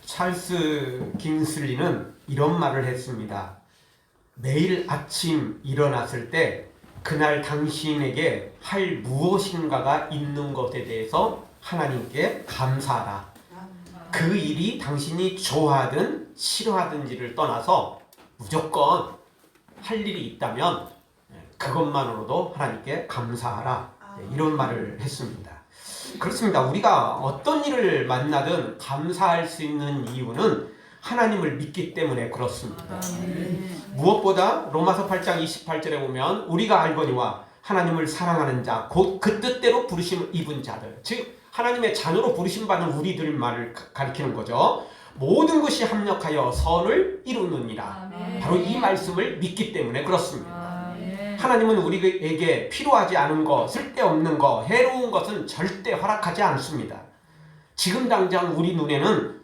찰스 킹슬리는 이런 말을 했습니다. 매일 아침 일어났을 때 그날 당신에게 할 무엇인가가 있는 것에 대해서 하나님께 감사하라. 그 일이 당신이 좋아하든 싫어하든지를 떠나서 무조건 할 일이 있다면 그것만으로도 하나님께 감사하라. 이런 말을 했습니다. 그렇습니다. 우리가 어떤 일을 만나든 감사할 수 있는 이유는 하나님을 믿기 때문에 그렇습니다. 무엇보다 로마서 8장 28절에 보면 우리가 알거니와 하나님을 사랑하는 자 곧 그 뜻대로 부르심을 입은 자들, 즉 하나님의 자녀로 부르심받은 우리들 말을 가리키는 거죠. 모든 것이 합력하여 선을 이루느니라. 바로 이 말씀을 믿기 때문에 그렇습니다. 하나님은 우리에게 필요하지 않은 거, 쓸데없는 거, 해로운 것은 절대 허락하지 않습니다. 지금 당장 우리 눈에는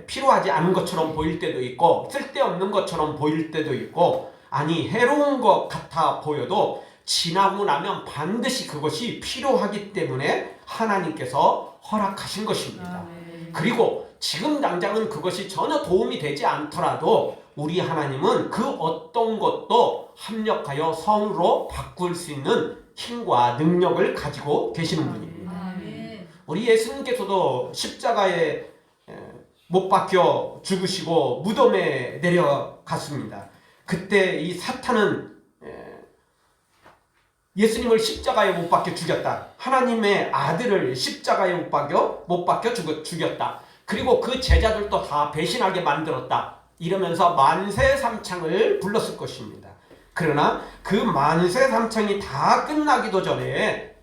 필요하지 않은 것처럼 보일 때도 있고 쓸데없는 것처럼 보일 때도 있고 아니 해로운 것 같아 보여도 지나고 나면 반드시 그것이 필요하기 때문에 하나님께서 허락하신 것입니다. 그리고 지금 당장은 그것이 전혀 도움이 되지 않더라도 우리 하나님은 그 어떤 것도 합력하여 성으로 바꿀 수 있는 힘과 능력을 가지고 계시는 분입니다. 우리 예수님께서도 십자가에 못 박혀 죽으시고 무덤에 내려갔습니다. 그때 이 사탄은 예수님을 십자가에 못 박혀 죽였다. 하나님의 아들을 십자가에 못 박혀 죽였다. 그리고 그 제자들도 다 배신하게 만들었다. 이러면서 만세삼창을 불렀을 것입니다. 그러나 그 만세삼창이 다 끝나기도 전에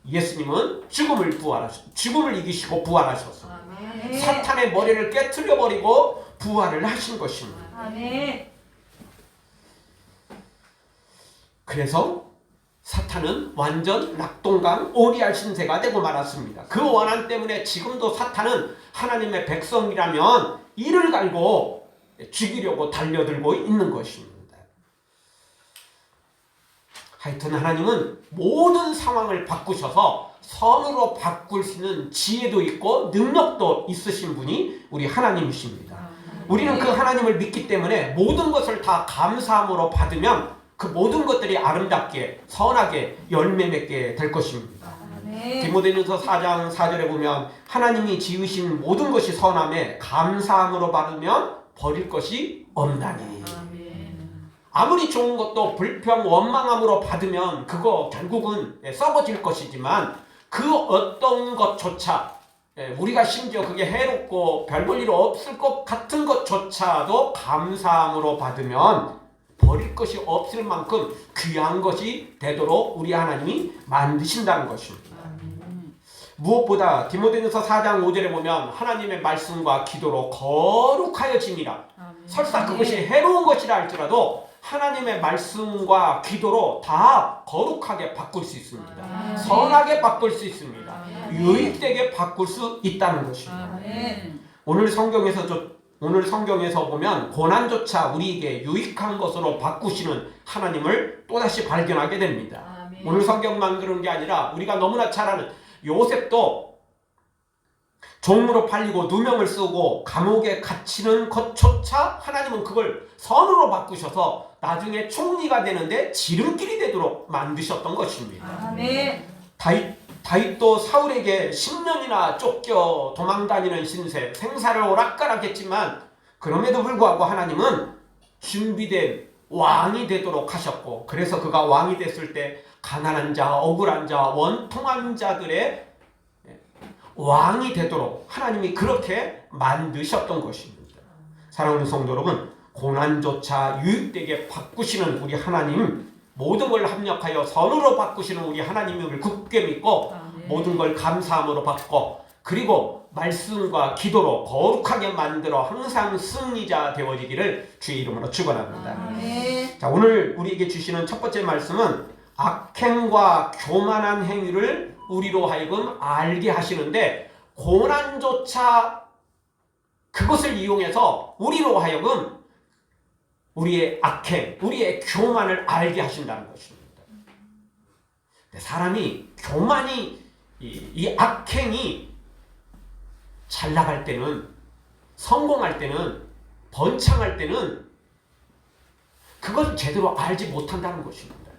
예수님은 죽음을 이기시고 부활하셨습니다. 사탄의 머리를 깨트려버리고 부활을 하신 것입니다. 그래서 사탄은 완전 낙동강 오리알 신세가 되고 말았습니다. 그 원한 때문에 지금도 사탄은 하나님의 백성이라면 이를 갈고 죽이려고 달려들고 있는 것입니다. 하여튼 하나님은 모든 상황을 바꾸셔서 선으로 바꿀 수 있는 지혜도 있고 능력도 있으신 분이 우리 하나님이십니다. 우리는 그 하나님을 믿기 때문에 모든 것을 다 감사함으로 받으면 그 모든 것들이 아름답게 선하게 열매 맺게 될 것입니다. 디모데전서 4장 4절에 보면 하나님이 지으신 모든 것이 선함에 감사함으로 받으면 버릴 것이 없나니. 아무리 좋은 것도 불평 원망함으로 받으면 그거 결국은 썩어질 것이지만 그 어떤 것조차 우리가 심지어 그게 해롭고 별 볼 일 없을 것 같은 것조차도 감사함으로 받으면 버릴 것이 없을 만큼 귀한 것이 되도록 우리 하나님이 만드신다는 것입니다. 무엇보다 디모데전서 4장 5절에 보면 하나님의 말씀과 기도로 거룩하여지니라. 설사 그것이 해로운 것이라 할지라도 하나님의 말씀과 기도로 다 거룩하게 바꿀 수 있습니다. 선하게 바꿀 수 있습니다. 유익되게 바꿀 수 있다는 것입니다. 오늘 성경에서 보면 고난조차 우리에게 유익한 것으로 바꾸시는 하나님을 또다시 발견하게 됩니다. 오늘 성경만 그런 게 아니라 우리가 너무나 잘 아는 요셉도 종으로 팔리고 누명을 쓰고 감옥에 갇히는 것조차 하나님은 그걸 선으로 바꾸셔서 나중에 총리가 되는데 지름길이 되도록 만드셨던 것입니다. 다윗도 사울에게 10년이나 쫓겨 도망다니는 신세, 생사를 오락가락했지만 그럼에도 불구하고 하나님은 준비된 왕이 되도록 하셨고, 그래서 그가 왕이 됐을 때 가난한 자, 억울한 자, 원통한 자들의 왕이 되도록 하나님이 그렇게 만드셨던 것입니다. 사랑하는 성도 여러분, 고난조차 유익되게 바꾸시는 우리 하나님, 모든 걸 합력하여 선으로 바꾸시는 우리 하나님을 굳게 믿고 모든 걸 감사함으로 받고, 그리고 말씀과 기도로 거룩하게 만들어 항상 승리자 되어지기를 주의 이름으로 축원합니다. 자, 오늘 우리에게 주시는 첫 번째 말씀은 악행과 교만한 행위를 우리로 하여금 알게 하시는데, 고난조차 그것을 이용해서 우리로 하여금 우리의 악행, 우리의 교만을 알게 하신다는 것입니다. 사람이 교만이, 이 악행이 잘 나갈 때는 성공할 때는, 번창할 때는 그걸 제대로 알지 못한다는 것입니다.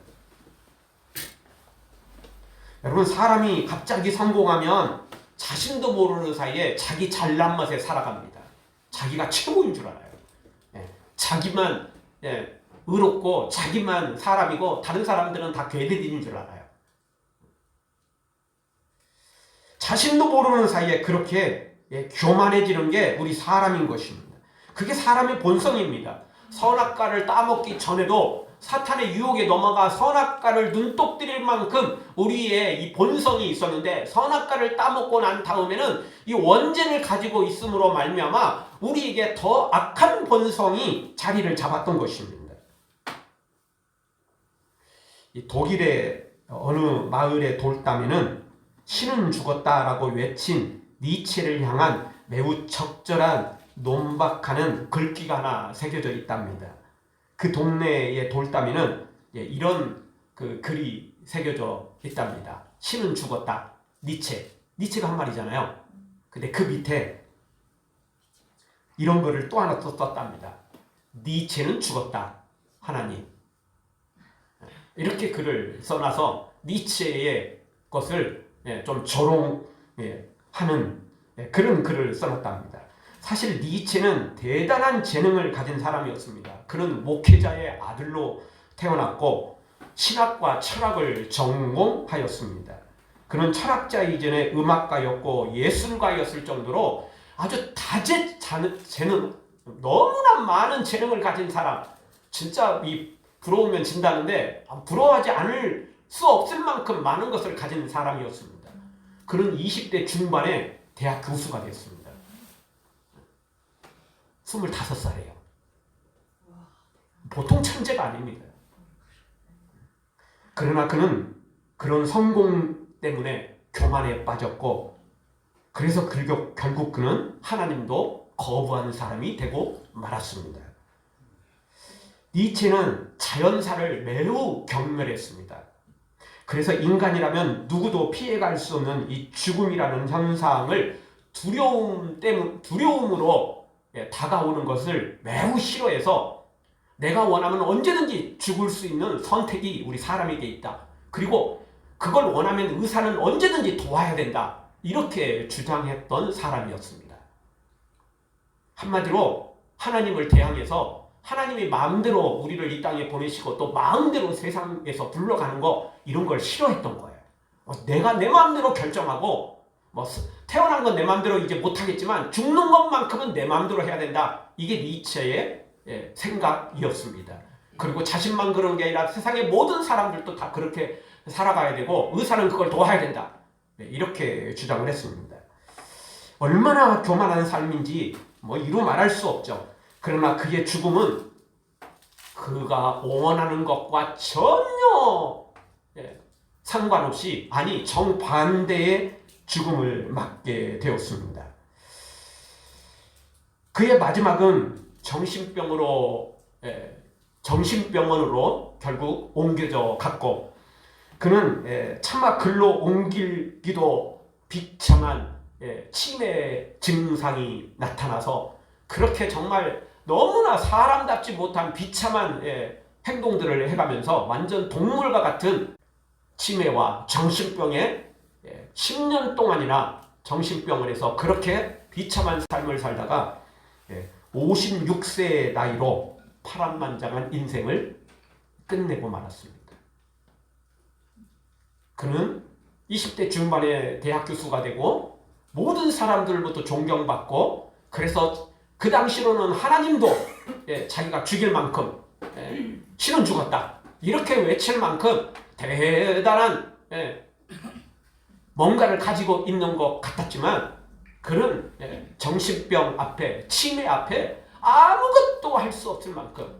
여러분, 사람이 갑자기 성공하면 자신도 모르는 사이에 자기 잘난 맛에 살아갑니다. 자기가 최고인 줄 알아요. 자기만 의롭고 자기만 사람이고 다른 사람들은 다 괴뢰들인 줄 알아요. 자신도 모르는 사이에 그렇게 교만해지는 게 우리 사람인 것입니다. 그게 사람의 본성입니다. 선악과를 따먹기 전에도 사탄의 유혹에 넘어가 선악과를 눈독 들일 만큼 우리의 이 본성이 있었는데, 선악과를 따먹고 난 다음에는 이 원죄를 가지고 있음으로 말미암아 우리에게 더 악한 본성이 자리를 잡았던 것입니다. 이 독일의 어느 마을의 돌담에는 신은 죽었다라고 외친 니체를 향한 매우 적절한 논박하는 글귀가 하나 새겨져 있답니다. 그 동네의 돌담에는 이런 그 글이 새겨져 있답니다. 신은 죽었다. 니체가 한 말이잖아요. 근데 그 밑에 이런 글을 또 하나 또 썼답니다. 니체는 죽었다. 하나님. 이렇게 글을 써놔서 니체의 것을 좀 조롱하는 그런 글을 써놨답니다. 사실 니체는 대단한 재능을 가진 사람이었습니다. 그는 목회자의 아들로 태어났고 신학과 철학을 전공하였습니다. 그는 철학자 이전에 음악가였고 예술가였을 정도로 아주 재능, 너무나 많은 재능을 가진 사람. 진짜 부러우면 진다는데 부러워하지 않을 수 없을 만큼 많은 것을 가진 사람이었습니다. 그는 20대 중반에 대학 교수가 됐습니다. 25살이에요. 보통 천재가 아닙니다. 그러나 그는 그런 성공 때문에 교만에 빠졌고, 그래서 결국 그는 하나님도 거부하는 사람이 되고 말았습니다. 니체는 자연사를 매우 경멸했습니다. 그래서 인간이라면 누구도 피해갈 수 없는 이 죽음이라는 현상을 두려움으로 다가오는 것을 매우 싫어해서 내가 원하면 언제든지 죽을 수 있는 선택이 우리 사람에게 있다. 그리고 그걸 원하면 의사는 언제든지 도와야 된다. 이렇게 주장했던 사람이었습니다. 한마디로 하나님을 대항해서 하나님이 마음대로 우리를 이 땅에 보내시고 또 마음대로 세상에서 불러가는 거, 이런 걸 싫어했던 거예요. 내가 내 마음대로 결정하고 태어난 건 내 마음대로 이제 못하겠지만 죽는 것만큼은 내 마음대로 해야 된다. 이게 니체의 생각이었습니다. 그리고 자신만 그런 게 아니라 세상의 모든 사람들도 다 그렇게 살아가야 되고 의사는 그걸 도와야 된다. 이렇게 주장을 했습니다. 얼마나 교만한 삶인지 이루 말할 수 없죠. 그러나 그의 죽음은 그가 원하는 것과 전혀 상관없이, 아니 정반대의 죽음을 맞게 되었습니다. 그의 마지막은 정신병원으로 결국 옮겨져 갔고, 그는 차마 글로 옮기기도 비참한 치매 증상이 나타나서 그렇게 정말 너무나 사람답지 못한 비참한 행동들을 해가면서 완전 동물과 같은 치매와 정신병에 10년 동안이나 정신병원에서 그렇게 비참한 삶을 살다가 56세의 나이로 파란만장한 인생을 끝내고 말았습니다. 그는 20대 중반에 대학 교수가 되고 모든 사람들로부터 존경받고, 그래서 그 당시로는 하나님도 자기가 죽일 만큼 신은 죽었다 이렇게 외칠 만큼 대단한 뭔가를 가지고 있는 것 같았지만, 그는 정신병 앞에, 치매 앞에 아무것도 할 수 없을 만큼,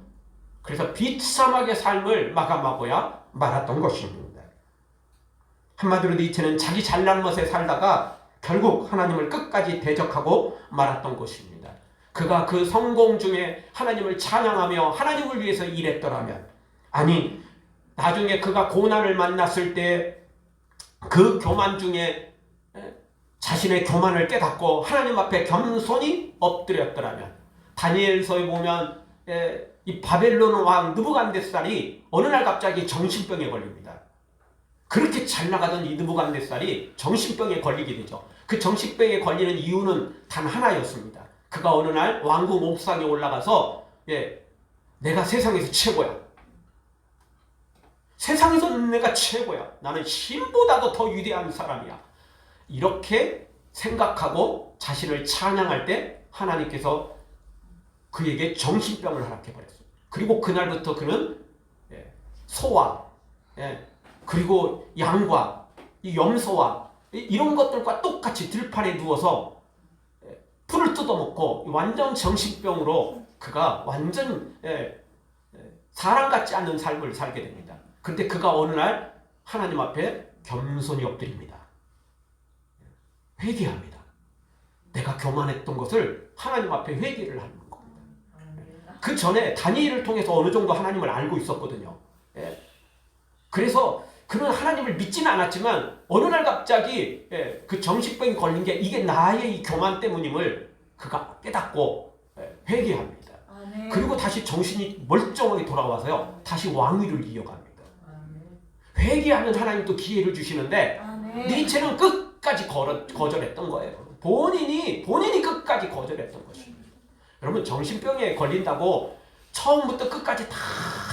그래서 비참하게 삶을 마감하고야 말았던 것입니다. 한마디로 니체는 자기 잘난 것에 살다가 결국 하나님을 끝까지 대적하고 말았던 것입니다. 그가 그 성공 중에 하나님을 찬양하며 하나님을 위해서 일했더라면, 아니 나중에 그가 고난을 만났을 때 그 교만 중에 자신의 교만을 깨닫고 하나님 앞에 겸손히 엎드렸더라면, 다니엘서에 보면 이 바벨론 왕 느부갓네살이 어느 날 갑자기 정신병에 걸립니다. 그렇게 잘 나가던 이 느부갓네살이 정신병에 걸리게 되죠. 그 정신병에 걸리는 이유는 단 하나였습니다. 그가 어느 날 왕궁 옥상에 올라가서 내가 세상에서 최고야. 세상에서는 내가 최고야. 나는 신보다도 더 위대한 사람이야. 이렇게 생각하고 자신을 찬양할 때 하나님께서 그에게 정신병을 허락해버렸어요. 그리고 그날부터 그는 소와 그리고 양과 이 염소와 이런 것들과 똑같이 들판에 누워서 풀을 뜯어먹고 완전 정신병으로 그가 완전 사람 같지 않은 삶을 살게 됩니다. 그런데 그가 어느 날 하나님 앞에 겸손히 엎드립니다. 회개합니다. 내가 교만했던 것을 하나님 앞에 회개를 하는 겁니다. 그 전에 다니엘을 통해서 어느 정도 하나님을 알고 있었거든요. 그래서 그는 하나님을 믿지는 않았지만 어느 날 갑자기 그 정신병이 걸린 게 이게 나의 이 교만 때문임을 그가 깨닫고 회개합니다. 그리고 다시 정신이 멀쩡하게 돌아와서요, 다시 왕위를 이어갑니다. 회개하면 하나님도 기회를 주시는데 니체는 끝까지 거절했던 거예요. 본인이 끝까지 거절했던 것입니다. 여러분, 정신병에 걸린다고 처음부터 끝까지 다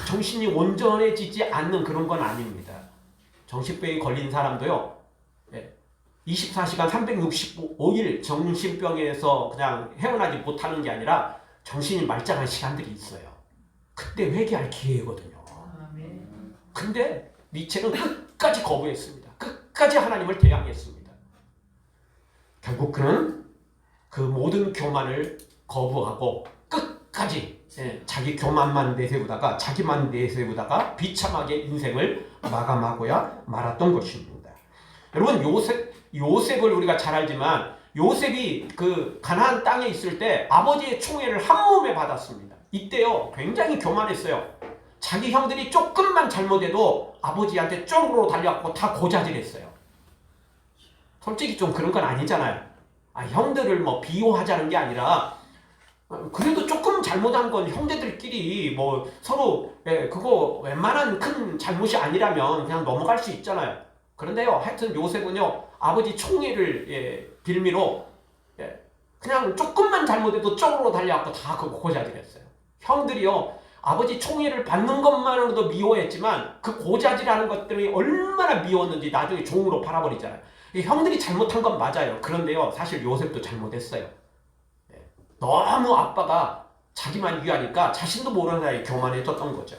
정신이 온전해지지 않는 그런 건 아닙니다. 정신병에 걸린 사람도요, 24시간 365일 정신병에서 그냥 헤어나지 못하는 게 아니라 정신이 말짱한 시간들이 있어요. 그때 회개할 기회거든요. 근데 니체는 끝까지 거부했습니다. 끝까지 하나님을 대항했습니다. 결국 그는 그 모든 교만을 거부하고 끝까지 자기 교만만 내세우다가 자기만 내세우다가 비참하게 인생을 마감하고야 말았던 것입니다. 여러분, 요셉을 우리가 잘 알지만 요셉이 그 가나안 땅에 있을 때 아버지의 총애를 한 몸에 받았습니다. 이때요 굉장히 교만했어요. 자기 형들이 조금만 잘못해도 아버지한테 쪼르르 달려갖고 다 고자질했어요. 솔직히 좀 그런 건 아니잖아요. 형들을 뭐 비호하자는 게 아니라 그래도 조금 잘못한 건 형제들끼리 뭐 서로 그거 웬만한 큰 잘못이 아니라면 그냥 넘어갈 수 있잖아요. 그런데요, 하여튼 요셉은요 아버지 총애를 빌미로 그냥 조금만 잘못해도 쪼르르 달려갖고 다 그거 고자질했어요. 형들이요 아버지 총애를 받는 것만으로도 미워했지만 그 고자질하는 것들이 얼마나 미웠는지 나중에 종으로 팔아버리잖아요. 형들이 잘못한 건 맞아요. 그런데요 사실 요셉도 잘못했어요. 너무 아빠가 자기만 위하니까 자신도 모르는 사이에 교만해졌던 거죠.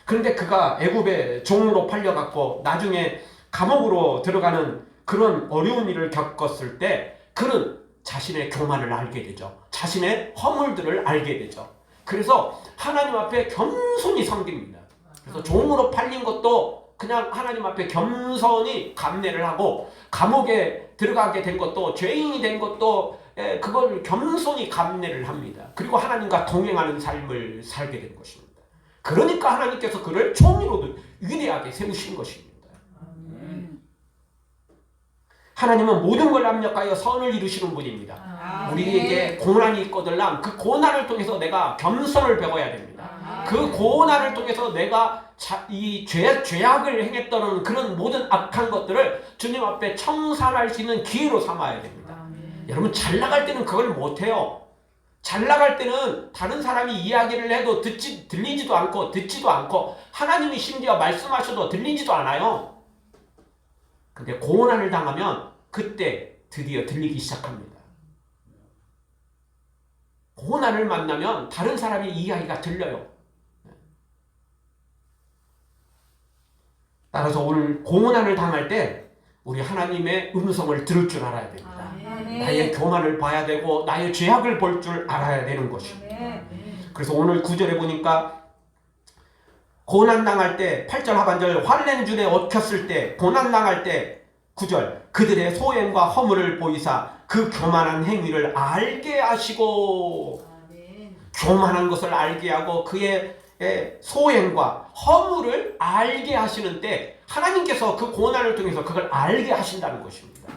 그런데 그가 애굽의 종으로 팔려갖고 나중에 감옥으로 들어가는 그런 어려운 일을 겪었을 때 그는 자신의 교만을 알게 되죠. 자신의 허물들을 알게 되죠. 그래서 하나님 앞에 겸손히 섬깁니다. 그래서 종으로 팔린 것도 그냥 하나님 앞에 겸손히 감내를 하고, 감옥에 들어가게 된 것도, 죄인이 된 것도 그걸 겸손히 감내를 합니다. 그리고 하나님과 동행하는 삶을 살게 된 것입니다. 그러니까 하나님께서 그를 총리로 위대하게 세우신 것입니다. 하나님은 모든 걸 압력하여 선을 이루시는 분입니다. 우리에게 고난이 있거들랑 그 고난을 통해서 내가 겸손을 배워야 됩니다. 그 고난을 통해서 내가 이 죄악을 행했던 그런 모든 악한 것들을 주님 앞에 청산할 수 있는 기회로 삼아야 됩니다. 여러분, 잘 나갈 때는 그걸 못해요. 잘 나갈 때는 다른 사람이 이야기를 해도 들리지도 않고 듣지도 않고 하나님이 심지어 말씀하셔도 들리지도 않아요. 근데 고난을 당하면 그때 드디어 들리기 시작합니다. 고난을 만나면 다른 사람의 이야기가 들려요. 따라서 오늘 고난을 당할 때 우리 하나님의 음성을 들을 줄 알아야 됩니다. 나의 교만을 봐야 되고 나의 죄악을 볼 줄 알아야 되는 것입니다. 그래서 오늘 9절에 보니까 고난당할 때 8절 하반절 화를 줄에 얽혔을 때 고난당할 때 9절 그들의 소행과 허물을 보이사 그 교만한 행위를 알게 하시고, 교만한 것을 알게 하고 그의 소행과 허물을 알게 하시는 때 하나님께서 그 고난을 통해서 그걸 알게 하신다는 것입니다.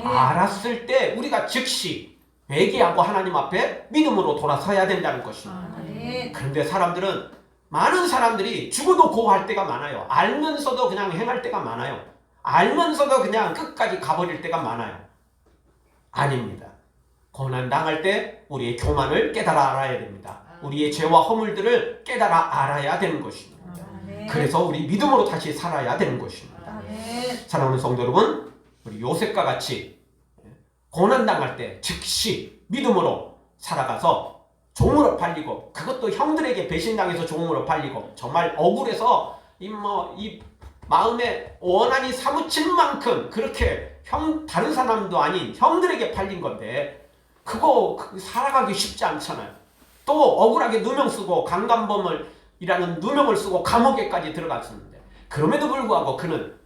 알았을 때 우리가 즉시 회개하고 하나님 앞에 믿음으로 돌아서야 된다는 것입니다. 그런데 많은 사람들이 죽어도 고할 때가 많아요. 알면서도 그냥 행할 때가 많아요. 알면서도 그냥 끝까지 가버릴 때가 많아요. 아닙니다. 고난당할 때 우리의 교만을 깨달아 알아야 됩니다. 우리의 죄와 허물들을 깨달아 알아야 되는 것입니다. 그래서 우리 믿음으로 다시 살아야 되는 것입니다. 사랑하는 성도 여러분, 우리 요셉과 같이 고난당할 때 즉시 믿음으로 살아가서 종으로 팔리고, 그것도 형들에게 배신당해서 종으로 팔리고, 정말 억울해서 이 마음에 원한이 사무칠 만큼 그렇게 다른 사람도 아닌 형들에게 팔린 건데, 그거 살아가기 쉽지 않잖아요. 또 억울하게 누명 쓰고 강간범이라는 누명을 쓰고 감옥에까지 들어갔었는데, 그럼에도 불구하고 그는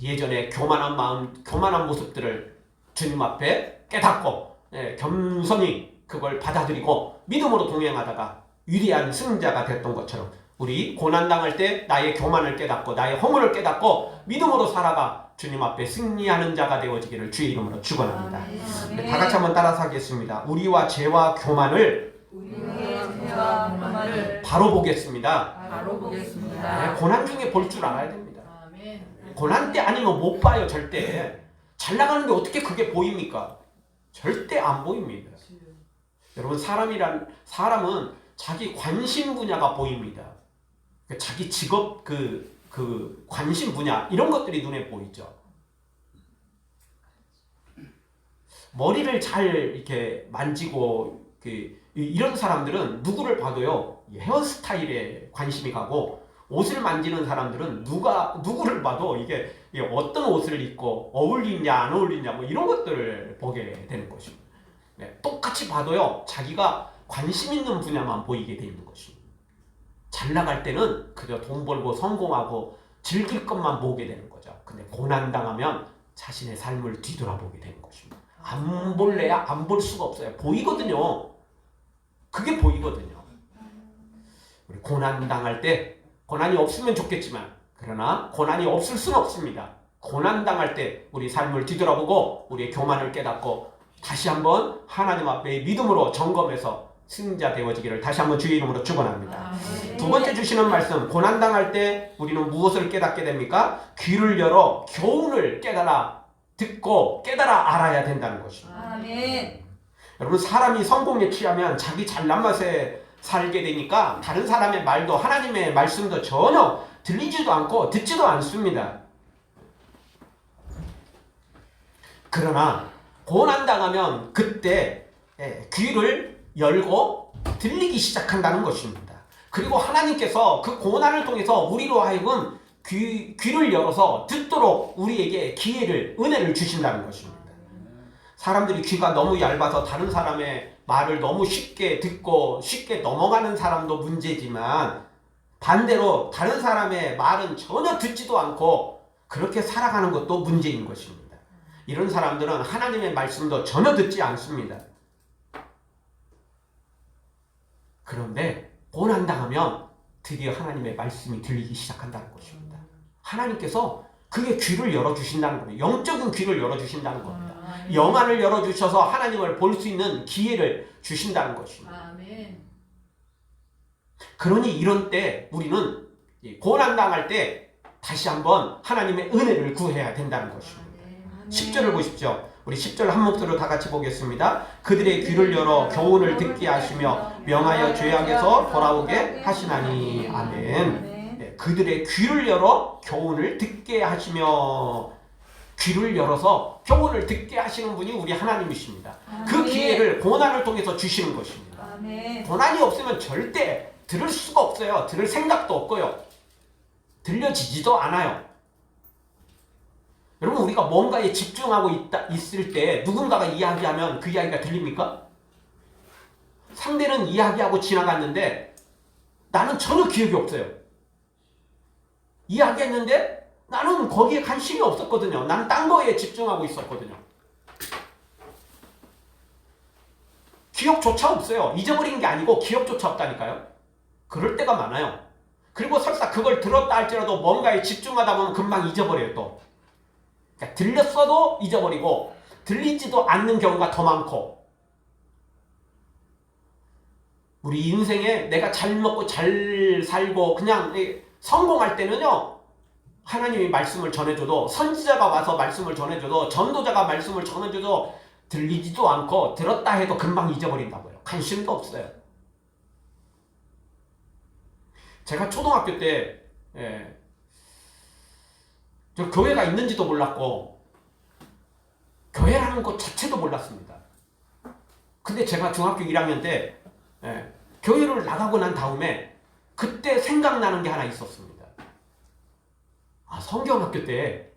예전에 교만한 마음, 교만한 모습들을 주님 앞에 깨닫고 겸손히 그걸 받아들이고 믿음으로 동행하다가 위대한 승자가 됐던 것처럼, 우리 고난당할 때 나의 교만을 깨닫고 나의 허물을 깨닫고 믿음으로 살아가 주님 앞에 승리하는 자가 되어지기를 주의 이름으로 축원합니다. 다 같이 한번 따라서 하겠습니다. 우리와 죄와 교만을 바로 보겠습니다. 고난 중에 볼 줄 알아야 됩니다. 고난 때 아니면 못 봐요. 절대. 잘 나가는데 어떻게 그게 보입니까? 절대 안 보입니다. 여러분, 사람은 자기 관심 분야가 보입니다. 자기 직업 그 관심 분야, 이런 것들이 눈에 보이죠. 머리를 잘 이렇게 만지고 이런 사람들은 누구를 봐도요, 헤어스타일에 관심이 가고, 옷을 만지는 사람들은 누구를 봐도 이게 어떤 옷을 입고 어울리냐 안 어울리냐 뭐 이런 것들을 보게 되는 것입니다. 똑같이 봐도요, 자기가 관심 있는 분야만 보이게 되는 것입니다. 잘 나갈 때는 그저 돈 벌고 성공하고 즐길 것만 보게 되는 거죠. 근데 고난당하면 자신의 삶을 뒤돌아보게 되는 것입니다. 안 볼래야 안 볼 수가 없어요. 보이거든요. 그게 보이거든요. 우리 고난당할 때, 고난이 없으면 좋겠지만, 그러나 고난이 없을 수는 없습니다. 고난당할 때 우리 삶을 뒤돌아보고 우리의 교만을 깨닫고 다시 한번 하나님 앞에 믿음으로 점검해서 승자 되어지기를 다시 한번 주의 이름으로 축원합니다. 두 번째 주시는 말씀, 고난당할 때 우리는 무엇을 깨닫게 됩니까? 귀를 열어 교훈을 듣고 깨달아 알아야 된다는 것입니다. 아멘. 여러분, 사람이 성공에 취하면 자기 잘난 맛에 살게 되니까 다른 사람의 말도 하나님의 말씀도 전혀 들리지도 않고 듣지도 않습니다. 그러나 고난당하면 그때 귀를 열고 들리기 시작한다는 것입니다. 그리고 하나님께서 그 고난을 통해서 우리로 하여금 귀를 열어서 듣도록 우리에게 은혜를 주신다는 것입니다. 사람들이 귀가 너무 얇아서 다른 사람의 말을 너무 쉽게 듣고 쉽게 넘어가는 사람도 문제지만, 반대로 다른 사람의 말은 전혀 듣지도 않고 그렇게 살아가는 것도 문제인 것입니다. 이런 사람들은 하나님의 말씀도 전혀 듣지 않습니다. 그런데 고난당하면 드디어 하나님의 말씀이 들리기 시작한다는 것입니다. 하나님께서 그게 귀를 열어주신다는 겁니다. 영적인 귀를 열어주신다는 겁니다. 영안을 열어주셔서 하나님을 볼 수 있는 기회를 주신다는 것입니다. 그러니 이런 때 우리는 고난당할 때 다시 한번 하나님의 은혜를 구해야 된다는 것입니다. 10절을 보십시오. 우리 10절 한 목소리로 다 같이 보겠습니다. 그들의 귀를 열어 교훈을 듣게 하시며 명하여 죄악에서 돌아오게 하시나니. 아멘. 그들의 귀를 열어 교훈을 듣게 하시며, 귀를 열어서 교훈을 듣게 하시는 분이 우리 하나님이십니다. 그 기회를 고난을 통해서 주시는 것입니다. 고난이 없으면 절대 들을 수가 없어요. 들을 생각도 없고요. 들려지지도 않아요. 여러분, 우리가 뭔가에 집중하고 있을 때 누군가가 이야기하면 그 이야기가 들립니까? 상대는 이야기하고 지나갔는데 나는 전혀 기억이 없어요. 이야기했는데 나는 거기에 관심이 없었거든요. 나는 딴 거에 집중하고 있었거든요. 기억조차 없어요. 잊어버린 게 아니고 기억조차 없다니까요. 그럴 때가 많아요. 그리고 설사 그걸 들었다 할지라도 뭔가에 집중하다 보면 금방 잊어버려요. 또 그러니까 들렸어도 잊어버리고, 들리지도 않는 경우가 더 많고, 우리 인생에 내가 잘 먹고 잘 살고 그냥 성공할 때는요, 하나님이 말씀을 전해줘도, 선지자가 와서 말씀을 전해줘도, 전도자가 말씀을 전해줘도 들리지도 않고, 들었다 해도 금방 잊어버린다고요. 관심도 없어요. 제가 초등학교 때 저 교회가 있는지도 몰랐고 교회라는 것 자체도 몰랐습니다. 근데 제가 중학교 1학년 때 교회를 나가고 난 다음에 그때 생각나는 게 하나 있었습니다. 아, 성경학교 때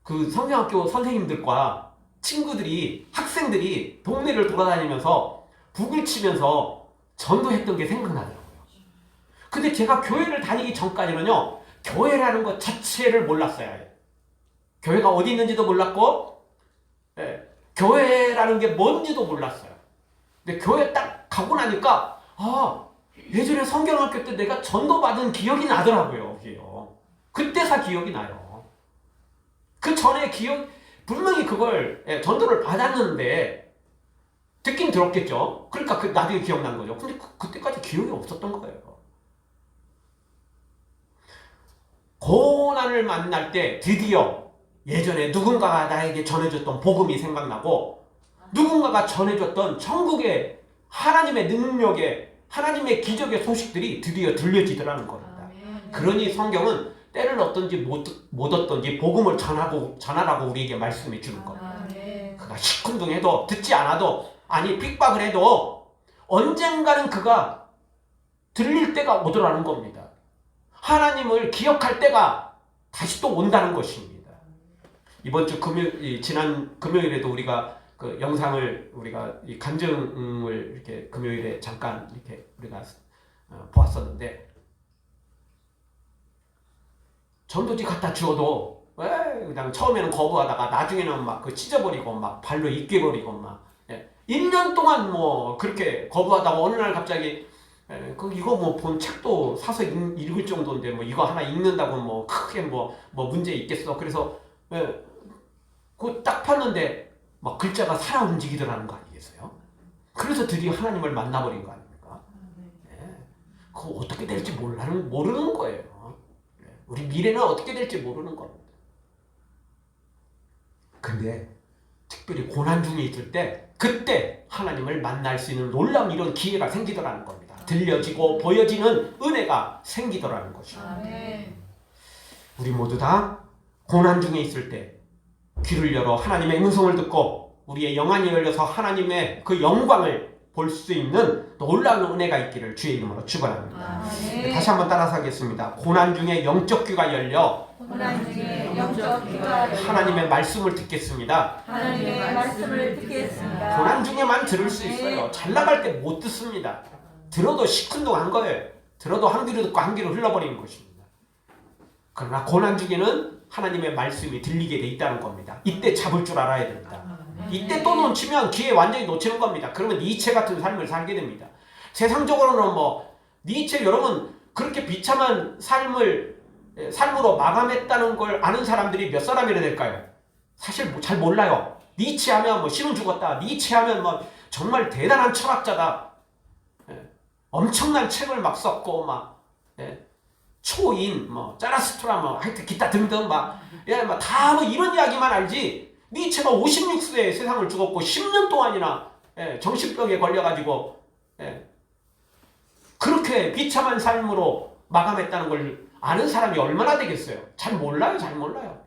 그 성경학교 선생님들과 친구들이, 학생들이 동네를 돌아다니면서 북을 치면서 전도했던 게 생각나더라고요. 근데 제가 교회를 다니기 전까지는요, 교회라는 것 자체를 몰랐어요. 교회가 어디 있는지도 몰랐고, 교회라는 게 뭔지도 몰랐어요. 근데 교회 딱 가고 나니까, 아, 예전에 성경학교 때 내가 전도받은 기억이 나더라고요. 그때사 기억이 나요. 그 전에 분명히 그걸, 전도를 받았는데, 듣긴 들었겠죠. 그러니까 나중에 기억난 거죠. 근데 그때까지 기억이 없었던 거예요. 고난을 만날 때 드디어 예전에 누군가가 나에게 전해줬던 복음이 생각나고, 누군가가 전해줬던 천국의 하나님의 능력의, 하나님의 기적의 소식들이 드디어 들려지더라는 겁니다. 그러니 성경은 때를 얻든지 못 얻든지 복음을 전하라고 우리에게 말씀해 주는 겁니다. 그가 시큰둥해도, 듣지 않아도, 아니 핍박을 해도 언젠가는 그가 들릴 때가 오더라는 겁니다. 하나님을 기억할 때가 다시 또 온다는 것입니다. 이번 주 지난 금요일에도 우리가 그 영상을, 우리가 이 간증을 이렇게 금요일에 잠깐 이렇게 우리가 보았었는데, 전도지 갖다 주어도 그냥 처음에는 거부하다가 나중에는 막 그 찢어버리고 막 발로 입게버리고 막 1년 동안 뭐 그렇게 거부하다가 어느 날 갑자기 이거 뭐 본 책도 사서 읽을 정도인데 뭐 이거 하나 읽는다고 뭐 크게 뭐 문제 있겠어. 그래서 그거 딱 폈는데 막 글자가 살아 움직이더라는 거 아니겠어요? 그래서 드디어 하나님을 만나버린 거 아닙니까? 그거 어떻게 될지 모르는 거예요. 우리 미래는 어떻게 될지 모르는 겁니다. 근데 특별히 고난 중에 있을 때, 그때 하나님을 만날 수 있는 놀라운 이런 기회가 생기더라는 겁니다. 들려지고 보여지는 은혜가 생기더라는 것입니다. 우리 모두 다 고난 중에 있을 때 귀를 열어 하나님의 음성을 듣고 우리의 영안이 열려서 하나님의 그 영광을 볼 수 있는 놀라운 은혜가 있기를 주의 이름으로 축원합니다. 다시 한번 따라서 하겠습니다. 고난 중에 영적 귀가 열려 하나님의 말씀을 듣겠습니다. 고난 중에만 들을 수 있어요. 잘 나갈 때 못 듣습니다. 들어도 시큰둥한 거예요. 들어도 한 귀로 듣고 한 귀로 흘러버리는 것입니다. 그러나 고난 중에는 하나님의 말씀이 들리게 돼 있다는 겁니다. 이때 잡을 줄 알아야 됩니다. 이때 또 놓치면 기회 완전히 놓치는 겁니다. 그러면 니체 같은 삶을 살게 됩니다. 세상적으로는 뭐 니체, 여러분 그렇게 비참한 삶으로 마감했다는 걸 아는 사람들이 몇 사람이나 될까요? 사실 잘 몰라요. 니체 하면 뭐 신은 죽었다, 니체 하면 뭐 정말 대단한 철학자다, 엄청난 책을 막 썼고 막 초인 뭐 짜라스트라 뭐 하여튼 기타 등등 다 뭐 이런 이야기만 알지, 니체가 56세에 세상을 죽었고 10년 동안이나 정신병에 걸려가지고 그렇게 비참한 삶으로 마감했다는 걸 아는 사람이 얼마나 되겠어요? 잘 몰라요. 잘 몰라요.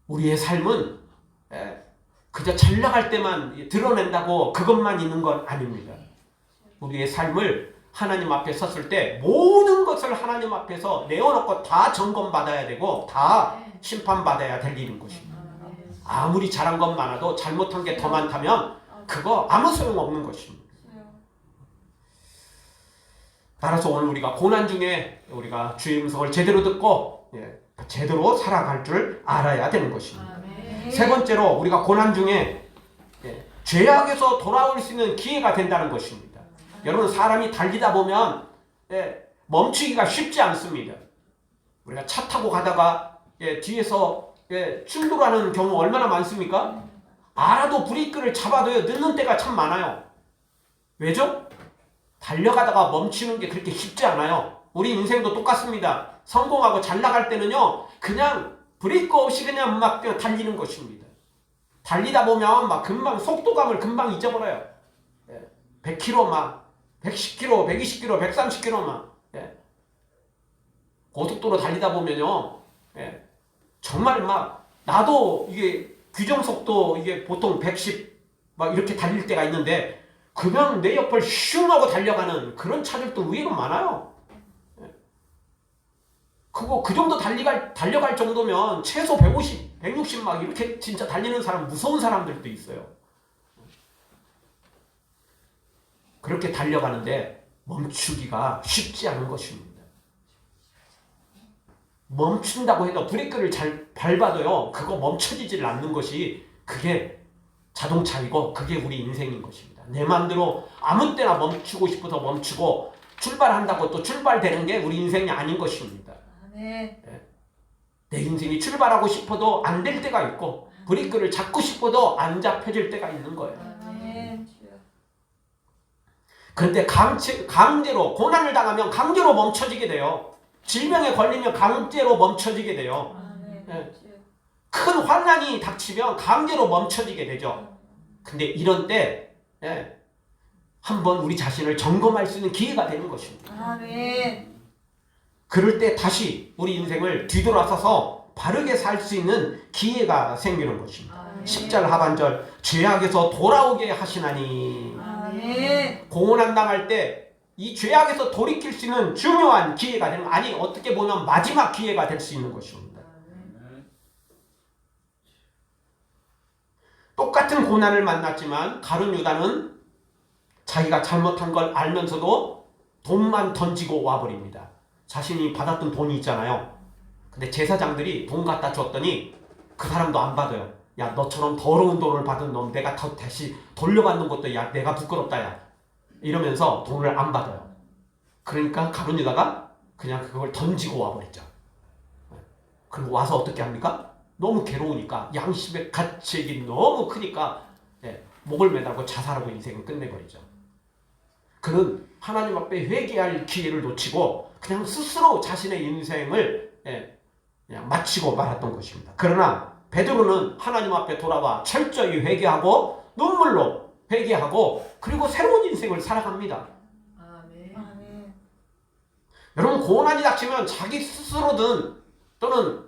우리의 삶은 그저 잘 나갈 때만 드러낸다고 그것만 있는 건 아닙니다. 우리의 삶을 하나님 앞에 섰을 때 모든 것을 하나님 앞에서 내어놓고 다 점검받아야 되고 다 심판받아야 될 일인 것입니다. 아무리 잘한 것 많아도 잘못한 게 더 많다면 그거 아무 소용없는 것입니다. 따라서 오늘 우리가 고난 중에 우리가 주의 음성을 제대로 듣고 제대로 살아갈 줄 알아야 되는 것입니다. 세 번째로 우리가 고난 중에 죄악에서 돌아올 수 있는 기회가 된다는 것입니다. 여러분, 사람이 달리다 보면 멈추기가 쉽지 않습니다. 우리가 차 타고 가다가 뒤에서 충돌하는 경우 얼마나 많습니까? 알아도 브레이크를 잡아도요 늦는 때가 참 많아요. 왜죠? 달려가다가 멈추는 게 그렇게 쉽지 않아요. 우리 인생도 똑같습니다. 성공하고 잘 나갈 때는요 그냥 브레이크 없이 그냥 막 달리는 것입니다. 달리다 보면 막 금방 속도감을 금방 잊어버려요. 100km 막 110km, 120km, 130km 막 고속도로 달리다 보면요 정말 막 나도 이게 규정속도 이게 보통 110 막 이렇게 달릴 때가 있는데 그냥 내 옆을 슝 하고 달려가는 그런 차들도 의외로 많아요. 그거 그 정도 달려갈 정도면 최소 150, 160 막 이렇게 진짜 달리는 사람 무서운 사람들도 있어요. 그렇게 달려가는데 멈추기가 쉽지 않은 것입니다. 멈춘다고 해도 브레이크를 잘 밟아도요 그거 멈춰지질 않는 것이 그게 자동차이고 그게 우리 인생인 것입니다. 내 마음대로 아무 때나 멈추고 싶어서 멈추고 출발한다고 또 출발되는 게 우리 인생이 아닌 것입니다. 네. 내 인생이 출발하고 싶어도 안 될 때가 있고 브레이크를 잡고 싶어도 안 잡혀질 때가 있는 거예요. 아멘. 그런데 강제로 고난을 당하면 강제로 멈춰지게 돼요. 질병에 걸리면 강제로 멈춰지게 돼요. 아멘. 큰 환난이 닥치면 강제로 멈춰지게 되죠. 근데 이런 때 한번 우리 자신을 점검할 수 있는 기회가 되는 것입니다. 아멘. 그럴 때 다시 우리 인생을 뒤돌아서서 바르게 살 수 있는 기회가 생기는 것입니다. 아멘. 10절 하반절 죄악에서 돌아오게 하시나니 아멘. 고난 당할 때 이 죄악에서 돌이킬 수 있는 중요한 기회가 되는 아니 어떻게 보면 마지막 기회가 될 수 있는 것입니다. 똑같은 고난을 만났지만 가룟 유다는 자기가 잘못한 걸 알면서도 돈만 던지고 와버립니다. 자신이 받았던 돈이 있잖아요. 근데 제사장들이 돈 갖다 줬더니 그 사람도 안 받아요. 야 너처럼 더러운 돈을 받은 놈 내가 다시 돌려받는 것도 야 내가 부끄럽다 야 이러면서 돈을 안 받아요. 그러니까 가룟 유다가 그냥 그걸 던지고 와버렸죠. 그리고 와서 어떻게 합니까? 너무 괴로우니까 양심의 가책이 너무 크니까 목을 매달고 자살하고 인생을 끝내버리죠. 그는 하나님 앞에 회개할 기회를 놓치고 그냥 스스로 자신의 인생을 그냥 마치고 말았던 것입니다. 그러나 베드로는 하나님 앞에 돌아와 철저히 회개하고 눈물로 회개하고 그리고 새로운 인생을 살아갑니다. 아멘. 여러분 고난이 닥치면 자기 스스로든 또는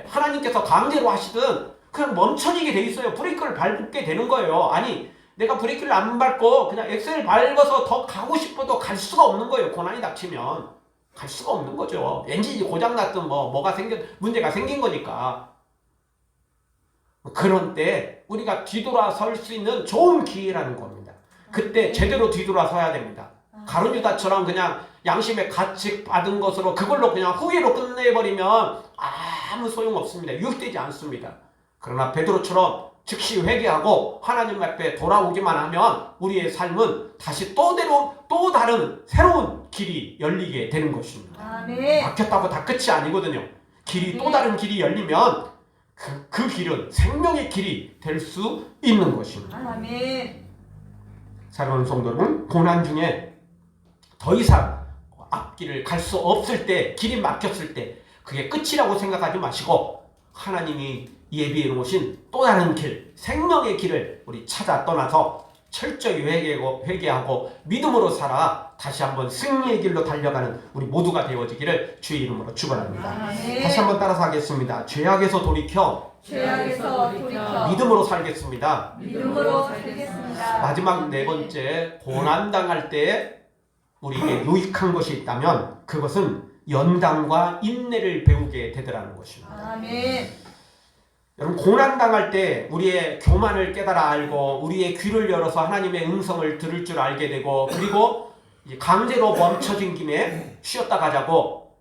하나님께서 강제로 하시든 그냥 멈춰지게 돼 있어요. 브레이크를 밟게 되는 거예요. 아니 내가 브레이크를 안 밟고 그냥 엑셀을 밟아서 더 가고 싶어도 갈 수가 없는 거예요. 고난이 닥치면 갈 수가 없는 거죠. 엔진이 고장났든 문제가 생긴 거니까. 그런 때 우리가 뒤돌아설 수 있는 좋은 기회라는 겁니다. 그때 제대로 뒤돌아서야 됩니다. 가룟 유다처럼 그냥 양심의 가책 받은 것으로 그걸로 그냥 후회로 끝내버리면 아무 소용없습니다. 유익되지 않습니다. 그러나 베드로처럼 즉시 회개하고 하나님 앞에 돌아오기만 하면 우리의 삶은 다시 또 다른 새로운 길이 열리게 되는 것입니다. 아멘. 막혔다고 다 끝이 아니거든요. 길이 또 다른 길이 열리면 그 길은 생명의 길이 될 수 있는 것입니다. 아멘. 사랑하는 성도 여러분, 고난 중에 더 이상 앞길을 갈 수 없을 때, 길이 막혔을 때 그게 끝이라고 생각하지 마시고 하나님이 예비해 놓으신 또 다른 길, 생명의 길을 우리 찾아 떠나서 철저히 회개하고 믿음으로 살아 다시 한번 승리의 길로 달려가는 우리 모두가 되어지기를 주의 이름으로 축원합니다. 아멘. 다시 한번 따라서 하겠습니다. 죄악에서 돌이켜 믿음으로 살겠습니다. 믿음으로 살겠습니다. 마지막 네 번째, 고난당할 때 우리에게 유익한 것이 있다면 그것은 연단과 인내를 배우게 되더라는 것입니다. 아멘. 여러분 고난당할 때 우리의 교만을 깨달아 알고 우리의 귀를 열어서 하나님의 음성을 들을 줄 알게 되고 그리고 강제로 멈춰진 김에 쉬었다 가자고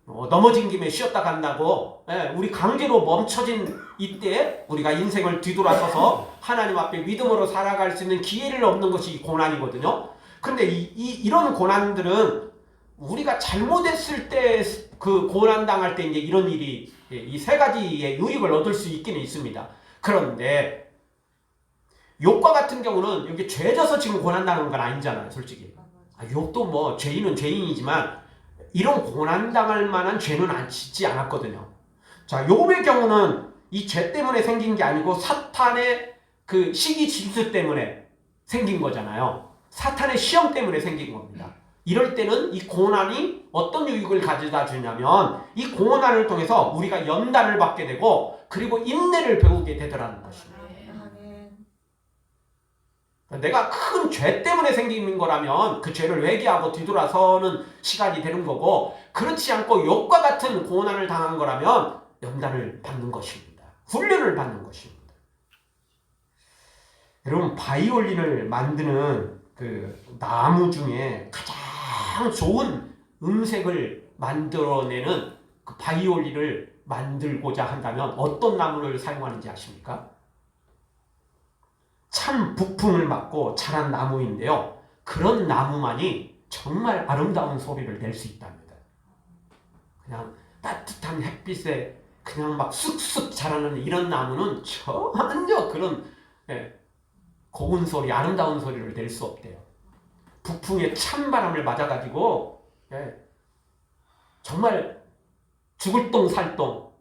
넘어진 김에 쉬었다 간다고 우리 강제로 멈춰진 이때 우리가 인생을 뒤돌아서서 하나님 앞에 믿음으로 살아갈 수 있는 기회를 얻는 것이 고난이거든요. 근데 이런 고난들은 우리가 잘못했을 때 그 고난 당할 때 이제 이런 일이 이 세 가지의 유익을 얻을 수 있기는 있습니다. 그런데 욕과 같은 경우는 여기 죄져서 지금 고난 당하는 건 아니잖아요, 솔직히. 욕도 뭐 죄인은 죄인이지만 이런 고난 당할 만한 죄는 안 짓지 않았거든요. 자, 욥의 경우는 이 죄 때문에 생긴 게 아니고 사탄의 그 시기 질투 때문에 생긴 거잖아요. 사탄의 시험 때문에 생긴 겁니다. 이럴 때는 이 고난이 어떤 유익을 가져다 주냐면 이 고난을 통해서 우리가 연단을 받게 되고 그리고 인내를 배우게 되더라는 것입니다. 내가 큰 죄 때문에 생긴 거라면 그 죄를 회개하고 뒤돌아서는 시간이 되는 거고, 그렇지 않고 욥과 같은 고난을 당한 거라면 연단을 받는 것입니다. 훈련을 받는 것입니다. 여러분, 바이올린을 만드는 그 나무 중에 가장 좋은 음색을 만들어내는 그 바이올린을 만들고자 한다면 어떤 나무를 사용하는지 아십니까? 참 북풍을 맞고 자란 나무인데요. 그런 나무만이 정말 아름다운 소리를 낼 수 있답니다. 그냥 따뜻한 햇빛에 그냥 막 쑥쑥 자라는 이런 나무는 전혀 그런 고운 소리, 아름다운 소리를 낼 수 없대요. 북풍에 찬바람을 맞아가지고 정말 죽을 똥 살 똥,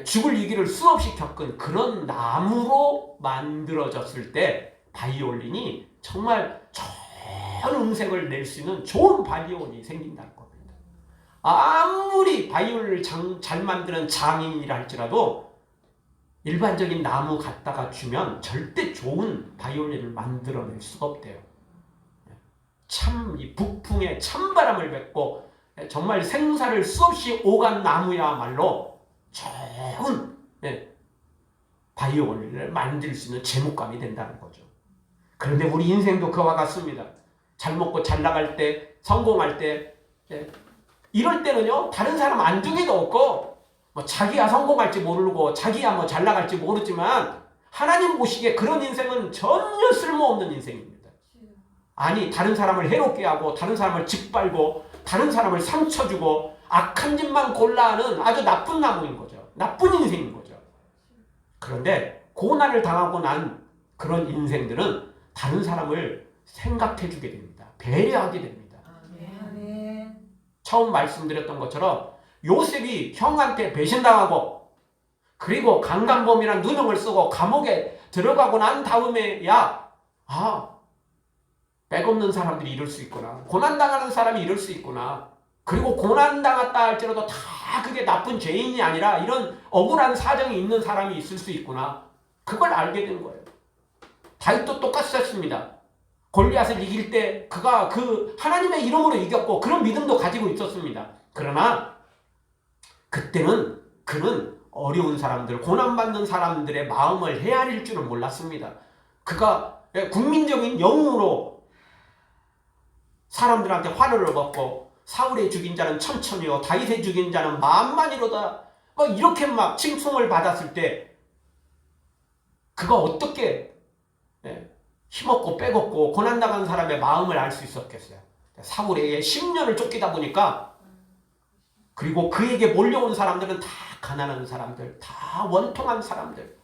죽을 위기를 수없이 겪은 그런 나무로 만들어졌을 때 바이올린이 정말 좋은 음색을 낼 수 있는 좋은 바이올린이 생긴다는 겁니다. 아무리 바이올린을 잘 만드는 장인이라 할지라도 일반적인 나무 갖다가 주면 절대 좋은 바이올린을 만들어낼 수가 없대요. 참 이 북풍에 찬바람을 뱉고 정말 생사를 수없이 오간 나무야말로 좋은 바이올린을 만들 수 있는 제목감이 된다는 거죠. 그런데 우리 인생도 그와 같습니다. 잘 먹고 잘 나갈 때, 성공할 때, 이럴 때는요, 다른 사람 안중에도 없고, 뭐 자기야 성공할지 모르고, 자기야 뭐 잘 나갈지 모르지만, 하나님 보시기에 그런 인생은 전혀 쓸모없는 인생입니다. 아니, 다른 사람을 해롭게 하고, 다른 사람을 짓밟고, 다른 사람을 상처 주고, 악한 짓만 골라 하는 아주 나쁜 나무인 거죠. 나쁜 인생인 거죠. 그런데 고난을 당하고 난 그런 인생들은 다른 사람을 생각해 주게 됩니다. 배려하게 됩니다. 처음 말씀드렸던 것처럼 요셉이 형한테 배신당하고 그리고 강간범이란 누명을 쓰고 감옥에 들어가고 난 다음에야 백없는 사람들이 이럴 수 있구나. 고난당하는 사람이 이럴 수 있구나. 그리고 고난당했다 할지라도 다 그게 나쁜 죄인이 아니라 이런 억울한 사정이 있는 사람이 있을 수 있구나. 그걸 알게 된 거예요. 다윗도 똑같았습니다. 골리앗을 이길 때 그가 그 하나님의 이름으로 이겼고 그런 믿음도 가지고 있었습니다. 그러나 그때는 그는 어려운 사람들, 고난받는 사람들의 마음을 헤아릴 줄은 몰랐습니다. 그가 국민적인 영웅으로 사람들한테 환호를 얻고 사울의 죽인 자는 천천히요 다윗의 죽인 자는 만만이로다 막 이렇게 막 칭송을 받았을 때 그가 어떻게 힘없고 빼먹고 고난당한 사람의 마음을 알 수 있었겠어요. 사울에게 10년을 쫓기다 보니까 그리고 그에게 몰려온 사람들은 다 가난한 사람들, 다 원통한 사람들,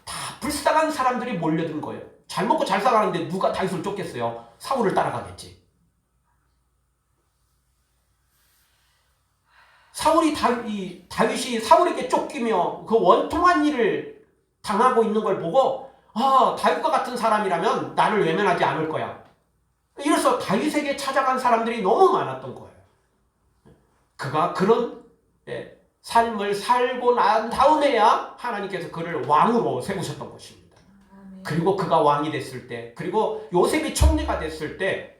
다 불쌍한 사람들이 몰려든 거예요. 잘 먹고 잘 살아가는데 누가 다윗을 쫓겠어요? 사울을 따라가겠지. 다윗이 사울에게 쫓기며 그 원통한 일을 당하고 있는 걸 보고 다윗과 같은 사람이라면 나를 외면하지 않을 거야. 이래서 다윗에게 찾아간 사람들이 너무 많았던 거예요. 그가 그런 삶을 살고 난 다음에야 하나님께서 그를 왕으로 세우셨던 것입니다. 그리고 그가 왕이 됐을 때, 그리고 요셉이 총리가 됐을 때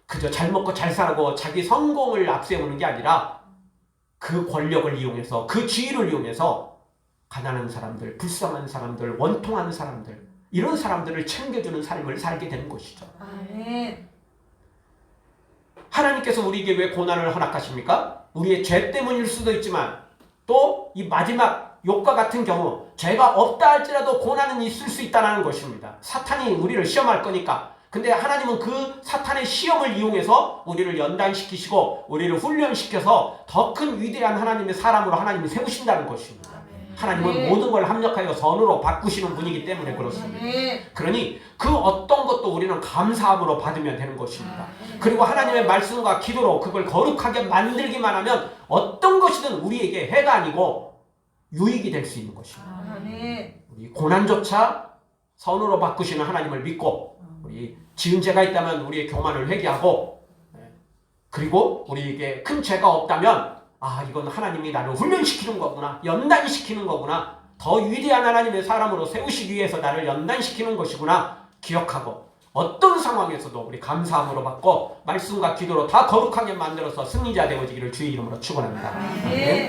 그저 잘 먹고 잘 살고 자기 성공을 앞세우는 게 아니라 그 권력을 이용해서 그 지위를 이용해서 가난한 사람들, 불쌍한 사람들, 원통한 사람들 이런 사람들을 챙겨주는 삶을 살게 되는 것이죠. 아멘. 하나님께서 우리에게 왜 고난을 허락하십니까? 우리의 죄 때문일 수도 있지만 또 이 마지막 욥과 같은 경우 죄가 없다 할지라도 고난은 있을 수 있다는 것입니다. 사탄이 우리를 시험할 거니까 근데 하나님은 그 사탄의 시험을 이용해서 우리를 연단시키시고 우리를 훈련시켜서 더 큰 위대한 하나님의 사람으로 하나님이 세우신다는 것입니다. 하나님은 네. 모든 걸 합력하여 선으로 바꾸시는 분이기 때문에 그렇습니다. 아멘. 그러니 그 어떤 것도 우리는 감사함으로 받으면 되는 것입니다. 그리고 하나님의 말씀과 기도로 그걸 거룩하게 만들기만 하면 어떤 것이든 우리에게 해가 아니고 유익이 될 수 있는 것입니다. 아멘. 우리 고난조차 선으로 바꾸시는 하나님을 믿고 우리 지은 죄가 있다면 우리의 교만을 회개하고 그리고 우리에게 큰 죄가 없다면 아 이건 하나님이 나를 훈련시키는 거구나 연단시키는 거구나 더 위대한 하나님의 사람으로 세우시기 위해서 나를 연단시키는 것이구나 기억하고 어떤 상황에서도 우리 감사함으로 받고 말씀과 기도로 다 거룩하게 만들어서 승리자 되어지기를 주의 이름으로 축원합니다. 아멘.